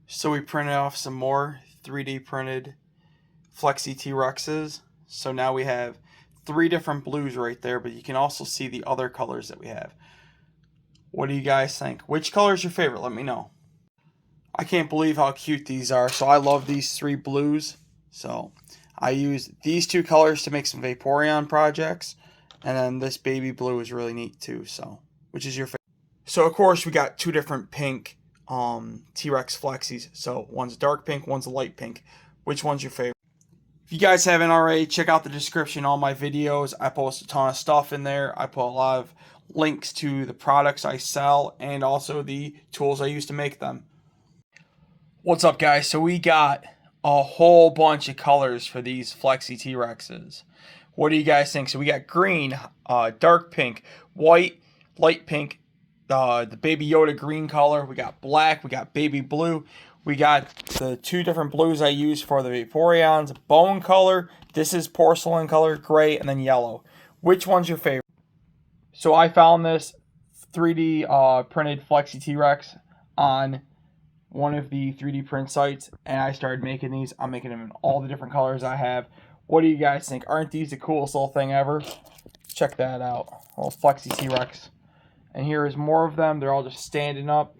So we printed off some more 3D printed Flexi T-rexes. So now we have 3 different blues right there, but you can also see the other colors that we have. What do you guys think? Which color is your favorite? Let me know. I can't believe how cute these are. So I love these 3 blues. So I use these 2 colors to make some Vaporeon projects. And then this baby blue is really neat too. So which is your favorite? So of course we got 2 different pink T-Rex Flexis. So one's dark pink, one's light pink. Which one's your favorite? If you guys haven't already, check out the description, all my videos. I post a ton of stuff in there. I put a lot of links to the products I sell and also the tools I use to make them. What's up, guys? So we got a whole bunch of colors for these Flexi T-Rexes. What do you guys think? So we got green, dark pink, white, light pink, the Baby Yoda green color. We got black. We got baby blue. We got the 2 different blues I use for the Vaporeons. Bone color. This is porcelain color, gray, and then yellow. Which one's your favorite? So I found this 3D printed Flexi T-Rex on one of the 3D print sites, and I started making these. I'm making them in all the different colors I have. What do you guys think? Aren't these the coolest little thing ever? Check that out. Little Flexi T-Rex. And here is more of them. They're all just standing up.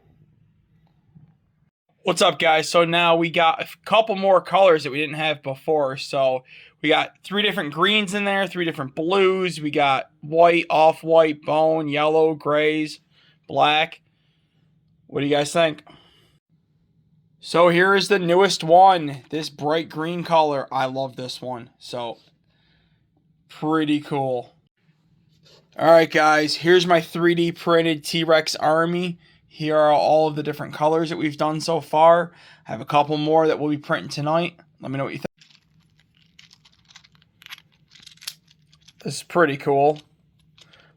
What's up, guys? So now we got a couple more colors that we didn't have before. So we got 3 different greens in there, 3 different blues. We got white, off-white, bone, yellow, grays, black. What do you guys think? So here is the newest one. This bright green color. I love this one. So pretty cool. Alright guys, here's my 3D printed T-Rex army. Here are all of the different colors that we've done so far. I have a couple more that we'll be printing tonight. Let me know what you think. This is pretty cool.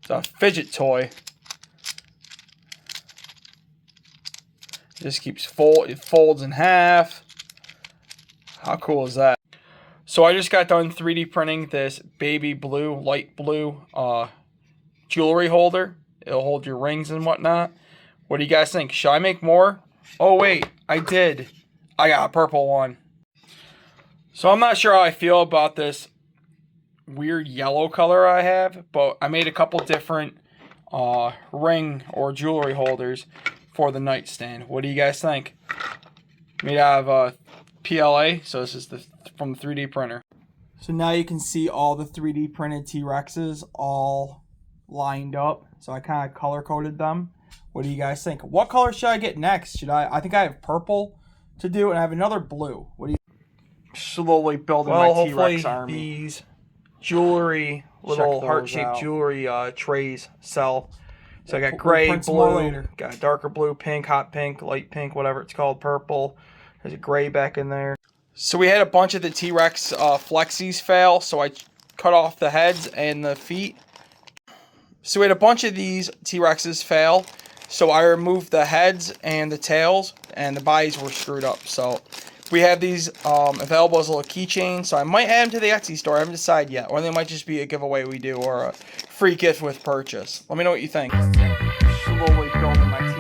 It's a fidget toy. It just keeps it folds in half. How cool is that? So I just got done 3D printing this baby blue, light blue jewelry holder. It'll hold your rings and whatnot. What do you guys think? Should I make more? Oh wait, I did. I got a purple one. So I'm not sure how I feel about this weird yellow color I have, but I made a couple different ring or jewelry holders for the nightstand. What do you guys think? Made out of PLA, so this is from the 3D printer. So now you can see all the 3D printed T-Rexes all lined up. So I kind of color coded them. What do you guys think? What color should I get next? I think I have purple to do, and I have another blue. What do you? Slowly building my T-Rex army. These jewelry, little heart-shaped jewelry trays sell. So I got gray, blue, got a darker blue, pink, hot pink, light pink, whatever it's called, purple. There's a gray back in there. So we had a bunch of the T-Rex Flexis fail, so I cut off the heads and the feet. So we had a bunch of these T-Rexes fail, so I removed the heads and the tails, and the bodies were screwed up. So we have these available as a little keychain, so I might add them to the Etsy store. I haven't decided yet, or they might just be a giveaway we do, or a free gift with purchase. Let me know what you think. Slowly building my